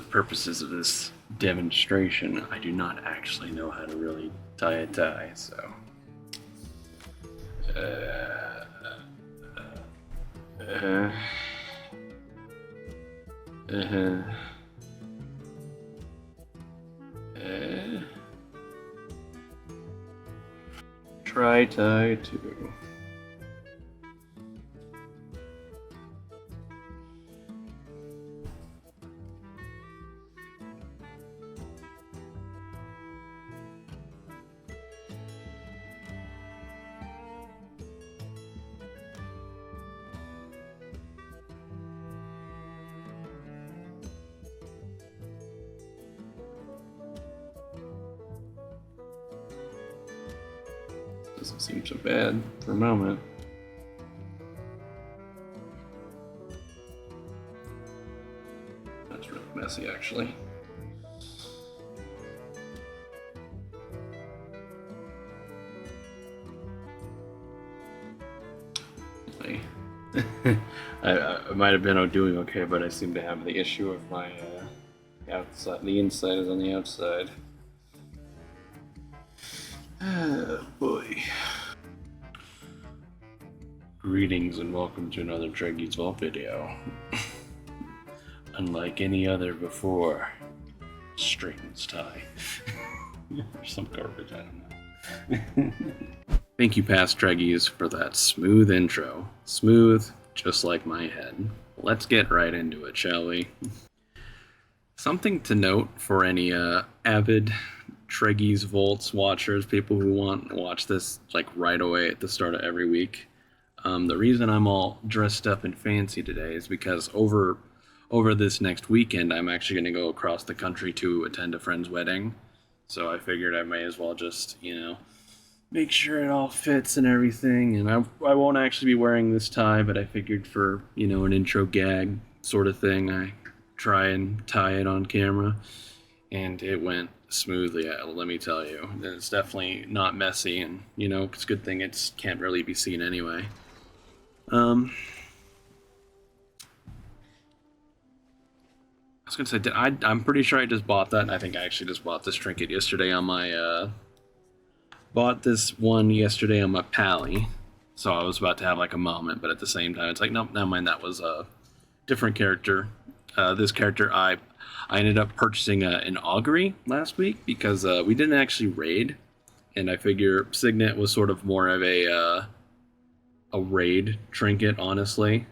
purposes of this demonstration, I do not actually know how to really tie a tie, so. Try tie 2. Doesn't seem so bad for a moment. That's really messy, actually. I might have been doing okay, but I seem to have the issue of my outside. The inside is on the outside. Oh boy. Greetings and welcome to another Treggyz Vault video. Unlike any other before, strings tie. Or some garbage, I don't know. Thank you, past Dreggyz, for that smooth intro. Smooth, just like my head. Let's get right into it, shall we? Something to note for any avid Treggyz Vaults watchers, people who want to watch this like right away at the start of every week. The reason I'm all dressed up and fancy today is because over this next weekend, I'm actually going to go across the country to attend a friend's wedding. So I figured I may as well just, make sure it all fits and everything. And I won't actually be wearing this tie, but I figured for, an intro gag sort of thing, I try and tie it on camera. And it went smoothly, let me tell you. It's definitely not messy, and, it's a good thing it can't really be seen anyway. I was gonna say, I'm pretty sure I just bought that, and I think I actually just bought this trinket yesterday on my, bought this one yesterday on my Pally, so I was about to have like a moment, but at the same time, it's like, nope, never mind, that was a different character. This character, I ended up purchasing an augury last week, because we didn't actually raid, and I figure Signet was sort of more of a raid trinket, honestly,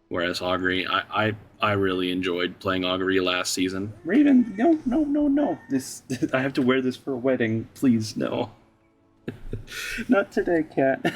whereas augury, I really enjoyed playing augury last season. Raven, no. This I have to wear this for a wedding. Please, no. Not today, cat.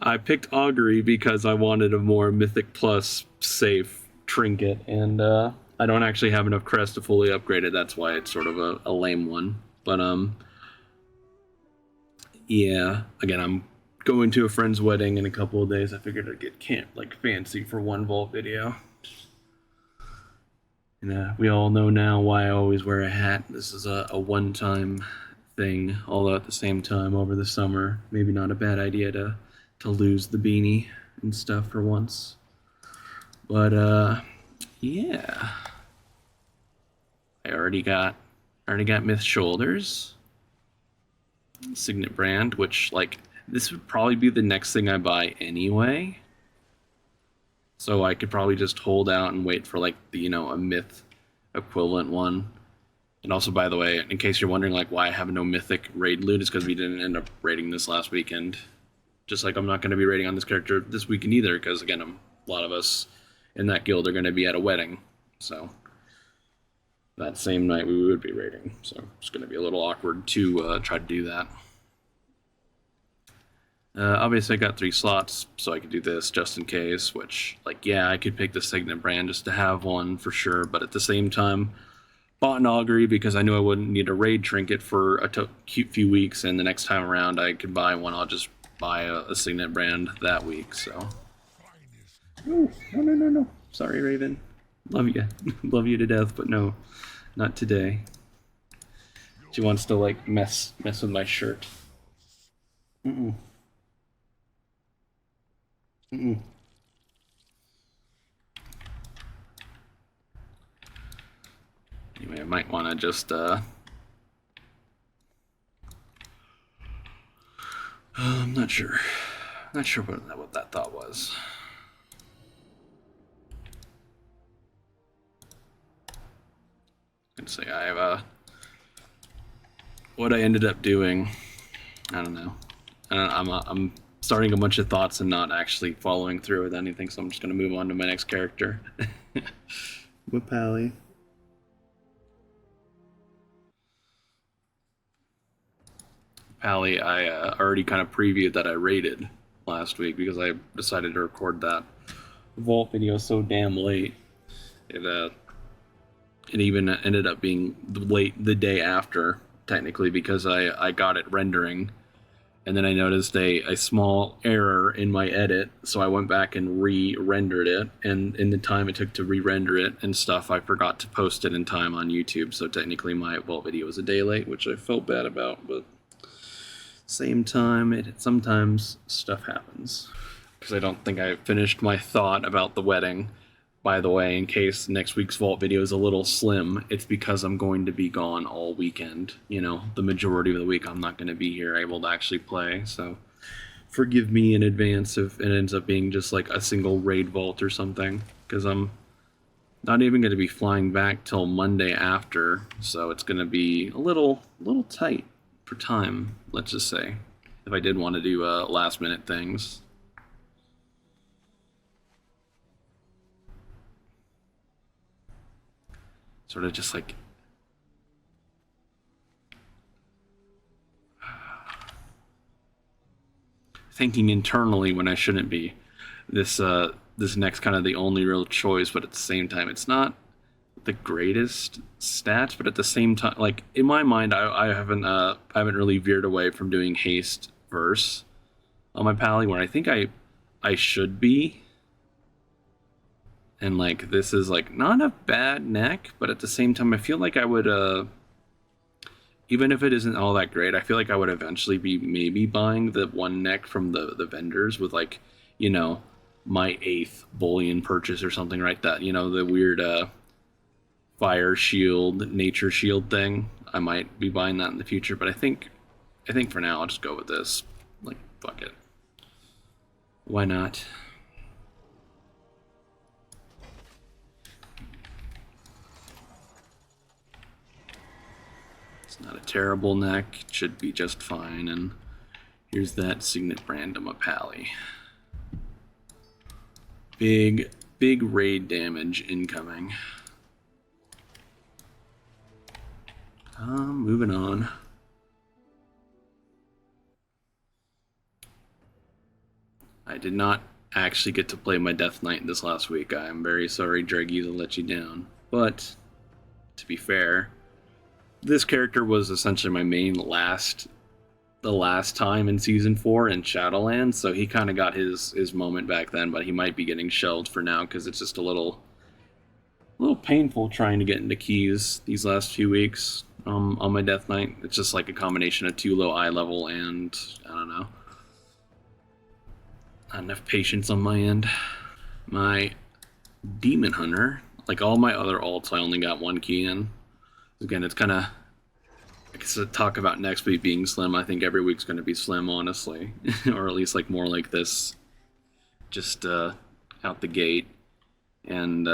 I picked augury because I wanted a more Mythic Plus safe trinket, and I don't actually have enough crest to fully upgrade it. That's why it's sort of a lame one. But yeah. Again, I'm going to a friend's wedding in a couple of days. I figured I'd get fancy for one Vault video. And we all know now why I always wear a hat. This is a one-time thing, although at the same time over the summer, maybe not a bad idea to lose the beanie and stuff for once. But yeah. I already got Myth shoulders. Signet brand, which this would probably be the next thing I buy anyway. So I could probably just hold out and wait for a myth equivalent one. And also, by the way, in case you're wondering why I have no mythic raid loot, it's because we didn't end up raiding this last weekend. Just like I'm not going to be raiding on this character this weekend either, because again, a lot of us in that guild are going to be at a wedding. So that same night we would be raiding. So it's going to be a little awkward to try to do that. Obviously I got 3 slots, so I could do this just in case, which, yeah, I could pick the Signet brand just to have one for sure, but at the same time, bought an augury because I knew I wouldn't need a raid trinket for a few weeks, and the next time around I could buy one, I'll just buy a Signet brand that week, so. Ooh, no. Sorry, Raven. Love you. Love you to death, but no, not today. She wants to, mess with my shirt. Mm-mm. might want to just I'm not sure. Not sure what that thought was. I'd say I have what I ended up doing. I don't know. I'm starting a bunch of thoughts and not actually following through with anything, so I'm just gonna move on to my next character. With Pally. Pally, I already kind of previewed that I rated last week because I decided to record that vault video so damn late. It even ended up being late the day after, technically, because I got it rendering, and then I noticed a small error in my edit, so I went back and re-rendered it, and in the time it took to re-render it and stuff, I forgot to post it in time on YouTube, so technically my vault video was a day late, which I felt bad about, but same time, sometimes stuff happens. Because I don't think I finished my thought about the wedding. By the way, in case next week's vault video is a little slim, it's because I'm going to be gone all weekend. You know, the majority of the week I'm not going to be here able to actually play, so forgive me in advance if it ends up being just like a single raid vault or something, because I'm not even going to be flying back till Monday after, so it's going to be a little tight for time, let's just say, if I did want to do last minute things. Sort of just like thinking internally when I shouldn't be. This next kind of the only real choice, but at the same time it's not the greatest stats, but at the same time, like in my mind, I haven't really veered away from doing haste verse on my Pally, where I think I should be. And like this is like not a bad neck, but at the same time I feel like I would even if it isn't all that great, I feel like I would eventually be maybe buying the one neck from the vendors with, like, you know, my 8th bullion purchase or something like that. You know, the weird fire shield, nature shield thing. I might be buying that in the future, but I think for now I'll just go with this. Like, fuck it. Why not? It's not a terrible neck. It should be just fine. And here's that signet brand of my Pally. Big raid damage incoming. Moving on. I did not actually get to play my Death Knight this last week. I am very sorry, Dreggyz, to let you down. But, to be fair, this character was essentially my main the last time in Season 4 in Shadowlands, so he kind of got his moment back then, but he might be getting shelved for now because it's just a little painful trying to get into keys these last few weeks on my Death Knight. It's just like a combination of too low eye level and, I don't know, not enough patience on my end. My Demon Hunter, like all my other alts, I only got 1 key in. Again, it's kind of, I guess, to talk about next week being slim. I think every week's going to be slim, honestly. Or at least like more like this, just out the gate. And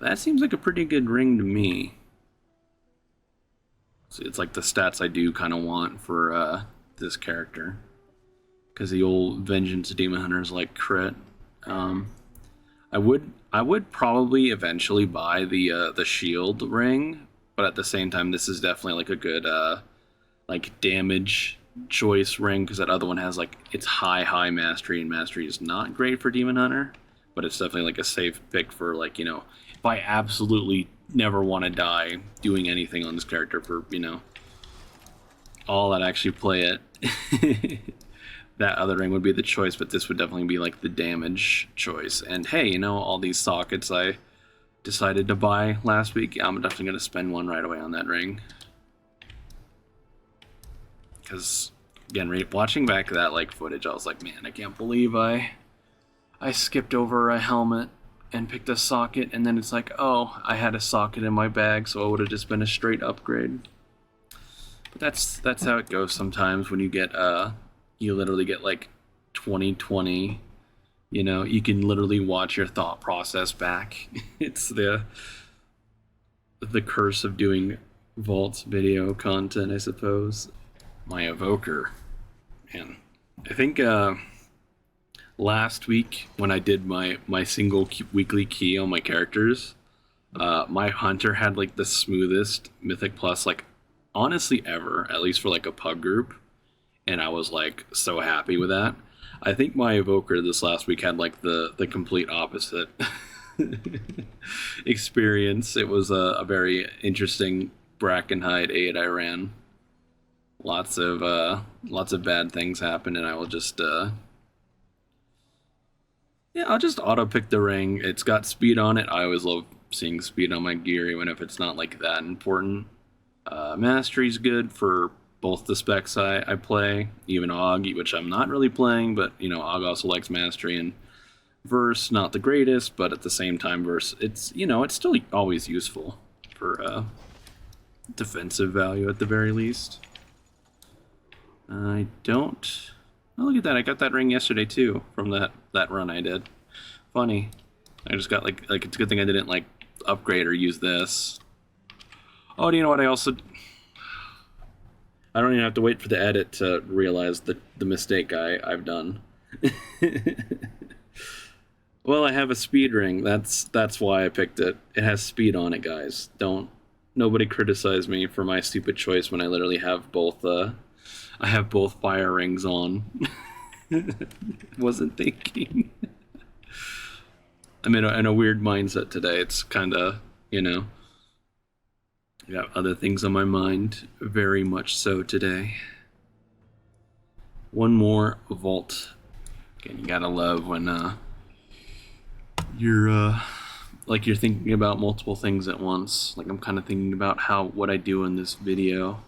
that seems like a pretty good ring to me. So it's like the stats I do kind of want for this character. Because the old Vengeance Demon Hunter is like crit. I would probably eventually buy the shield ring, but at the same time, this is definitely like a good like damage choice ring, because that other one has like it's high mastery, and mastery is not great for Demon Hunter, but it's definitely like a safe pick for, like, you know, if I absolutely never want to die doing anything on this character for, you know, all that actually play it. That other ring would be the choice, but this would definitely be like the damage choice. And hey, you know, all these sockets I decided to buy last week, yeah, I'm definitely going to spend one right away on that ring. Because, again, watching back that like footage, I was like, man, I can't believe I skipped over a helmet. and picked a socket, and then it's like, oh, I had a socket in my bag, so it would have just been a straight upgrade. But that's how it goes sometimes when you get you literally get like 2020. You know, you can literally watch your thought process back. It's the curse of doing Vault video content, I suppose. My Evoker, man. I think last week when I did my single weekly key on my characters, my hunter had like the smoothest Mythic Plus, like honestly ever, at least for like a pug group, and I was like so happy with that. I think my Evoker this last week had like the complete opposite experience. It was a very interesting Brackenhide 8 I ran. Lots of bad things happened, and I will just I'll just auto pick the ring. It's got speed on it. I always love seeing speed on my gear, even if it's not like that important. Mastery's good for both the specs I play, even Og, which I'm not really playing, but you know, Og also likes mastery, and Verse, not the greatest, but at the same time, Verse, it's, you know, it's still always useful for defensive value at the very least. I don't... Oh, look at that, I got that ring yesterday too, from that run I did. Funny. I just got like it's a good thing I didn't like upgrade or use this. Oh, do you know what I also... I don't even have to wait for the edit to realize the mistake I've done. Well, I have a speed ring. That's why I picked it. It has speed on it, guys. Nobody criticize me for my stupid choice when I literally have both I have both fire rings on. Wasn't thinking. I'm in a weird mindset today. It's kind of, you know, I got other things on my mind, very much so today. One more vault. Again, you gotta love when you're thinking about multiple things at once. Like I'm kind of thinking about what I do in this video,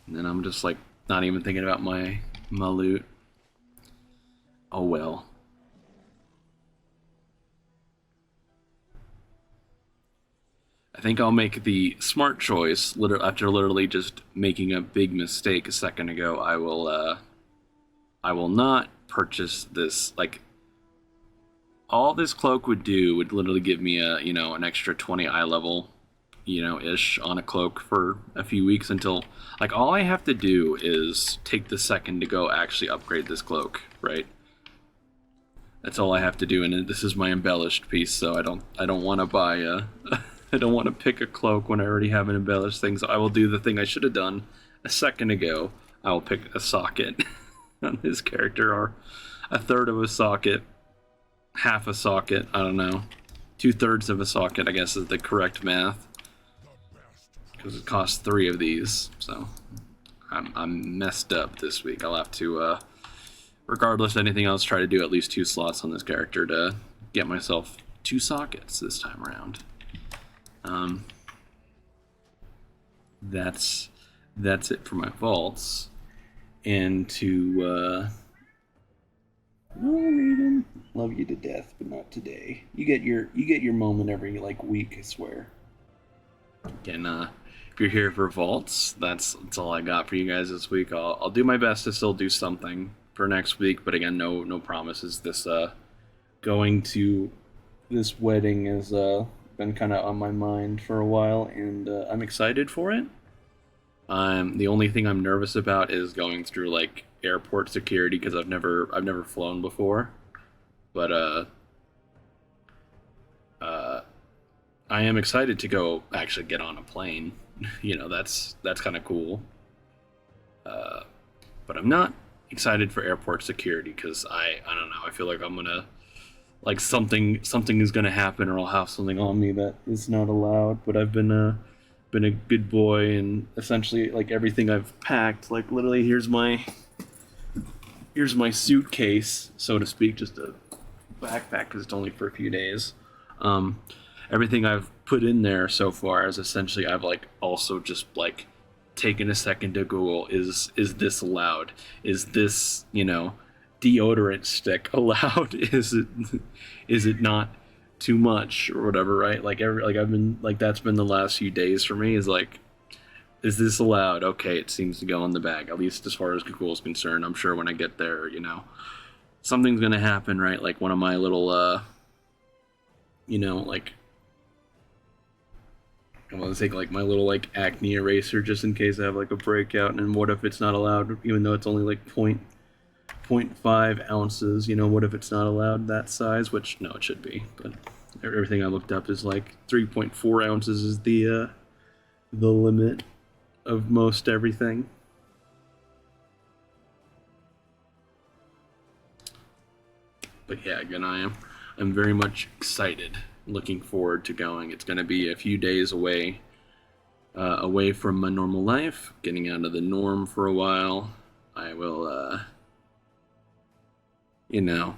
and then I'm just like not even thinking about my loot. Oh well. I think I'll make the smart choice after literally just making a big mistake a second ago. I will not purchase this. Like, all this cloak would do would literally give me an extra 20 eye level, ish on a cloak for a few weeks until, like, all I have to do is take the second to go actually upgrade this cloak, right? That's all I have to do, and this is my embellished piece, so I don't want to buy I don't want to pick a cloak when I already have an embellished thing, so I will do the thing I should have done a second ago. I will pick a socket on this character, or a third of a socket, half a socket, I don't know. 2/3 of a socket, I guess, is the correct math. Because it costs 3 of these, so I'm messed up this week. I'll have to, regardless of anything else, try to do at least 2 slots on this character to get myself 2 sockets this time around. That's it for my vaults. And to Raiden, love you to death, but not today. You get your moment every like week, I swear. Again, if you're here for vaults, that's all I got for you guys this week. I'll do my best to still do something for next week, but again, no promises. This going to this wedding is been kind of on my mind for a while, and I'm excited for it. The only thing I'm nervous about is going through like airport security, because I've never flown before. But I am excited to go actually get on a plane. That's kind of cool. But I'm not excited for airport security because I don't know. I feel like I'm gonna, like, something is gonna happen, or I'll have something on me that is not allowed. But I've been a good boy, and essentially, like, everything I've packed, like, literally here's my suitcase, so to speak, just a backpack because it's only for a few days. Everything I've put in there so far is essentially, I've like also just like taken a second to Google, is this allowed? Is this, deodorant stick allowed? Is it not too much or whatever, right? Like I've been like that's been the last few days for me is like, is this allowed? Okay, it seems to go in the bag, at least as far as Google is concerned. I'm sure when I get there, you know, something's gonna happen, right? Like one of my little you know, like I want to take like my little like acne eraser just in case I have like a breakout, and what if it's not allowed, even though it's only like 0.5 ounces, you know, what if it's not allowed that size, which no, it should be, but everything I looked up is like 3.4 ounces is the limit of most everything. But yeah, again, I'm very much excited, looking forward to going. It's going to be a few days away from my normal life, getting out of the norm for a while. I will you know,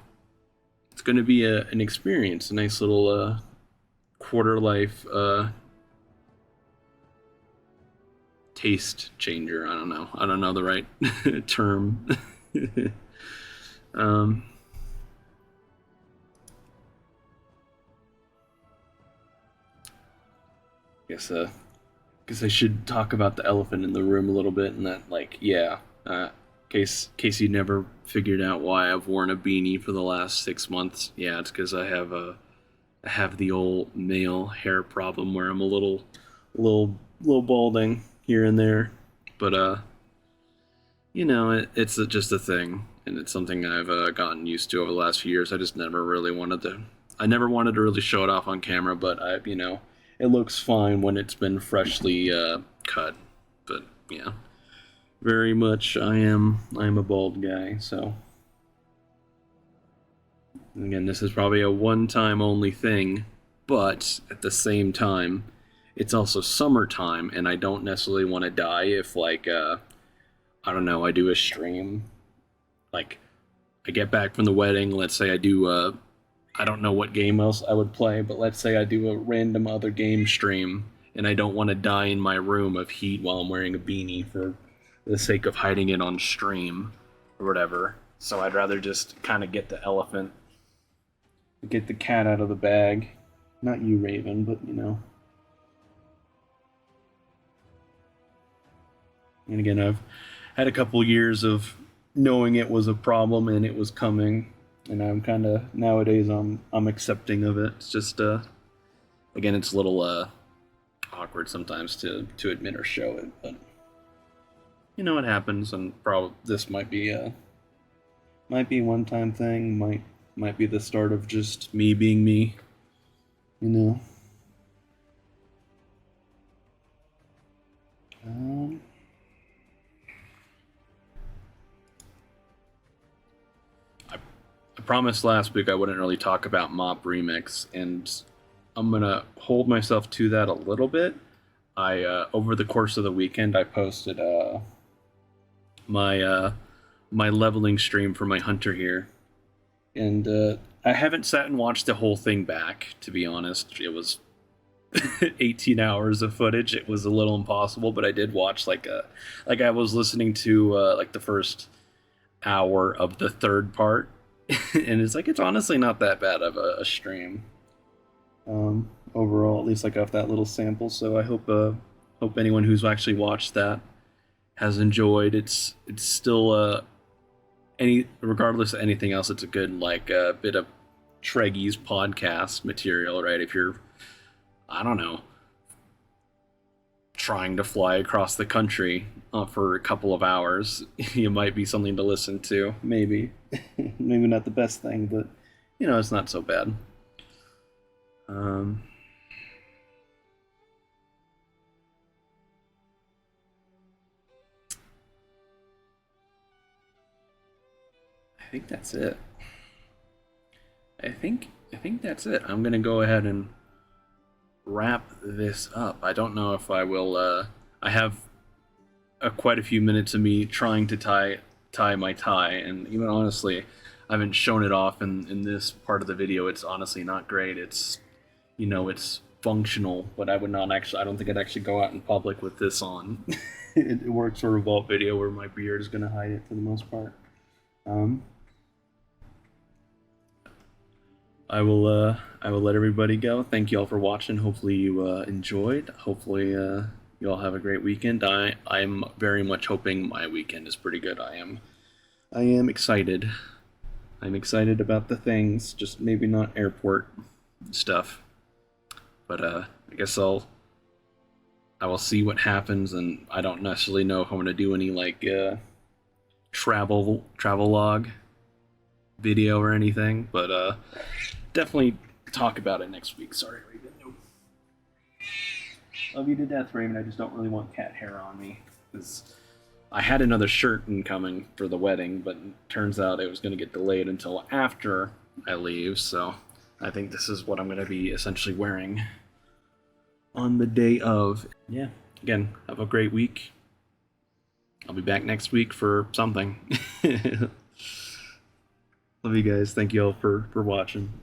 it's going to be an experience, a nice little quarter life taste changer. I don't know the right term. Guess I should talk about the elephant in the room a little bit, and that, like, yeah, case you never figured out why I've worn a beanie for the last 6 months. Yeah, it's because I have the old male hair problem where I'm a little balding here and there, but you know, it's just a thing, and it's something I've gotten used to over the last few years. I just never really wanted to. I never wanted to really show it off on camera, but you know, it looks fine when it's been freshly cut. But yeah, very much I am a bald guy. So again, this is probably a one-time only thing, but at the same time, it's also summertime, and I don't necessarily want to die if, like, I don't know, I do a stream, like, I get back from the wedding, let's say I do, I don't know what game else I would play, but let's say I do a random other game stream, and I don't want to die in my room of heat while I'm wearing a beanie for the sake of hiding it on stream, or whatever. So I'd rather just kind of get the elephant, get the cat out of the bag. Not you, Raven, but, you know. And again, I've had a couple years of knowing it was a problem and it was coming, and I'm kind of nowadays I'm accepting of it. It's just again, it's a little awkward sometimes to admit or show it, but you know, it happens, and probably this might be a one-time thing. Might be the start of just me being me, you know. I promised last week I wouldn't really talk about Mop Remix, and I'm gonna hold myself to that a little bit. I over the course of the weekend I posted my leveling stream for my hunter here, and I haven't sat and watched the whole thing back, to be honest. It was 18 hours of footage. It was a little impossible, but I did watch like I was listening to like the first hour of the third part. And it's honestly not that bad of a stream overall, at least like off that little sample. So I hope anyone who's actually watched that has enjoyed. It's still regardless of anything else, it's a good like bit of Treggyz podcast material, right? If you're, I don't know, trying to fly across the country for a couple of hours, you might be something to listen to. Maybe maybe not the best thing, but you know, it's not so bad. I think that's it. I think that's it. I'm gonna go ahead and wrap this up. I don't know if I will. I have quite a few minutes of me trying to tie my tie, and even honestly, I haven't shown it off in this part of the video. It's honestly not great. It's, you know, it's functional, but I would not actually. I don't think I'd actually go out in public with this on. It works for a vault video where my beard is gonna hide it for the most part. I will let everybody go. Thank you all for watching. Hopefully you enjoyed. Hopefully you all have a great weekend. I'm very much hoping my weekend is pretty good. I am excited. I'm excited about the things, just maybe not airport stuff. But I guess I will see what happens, and I don't necessarily know if I'm gonna do any like travel log video or anything, but definitely talk about it next week. Sorry, Raven. Love you to death, Raven. I just don't really want cat hair on me, because I had another shirt incoming for the wedding, but it turns out it was going to get delayed until after I leave, so I think this is what I'm going to be essentially wearing on the day of. Yeah, again, have a great week. I'll be back next week for something. Love you guys. Thank you all for watching.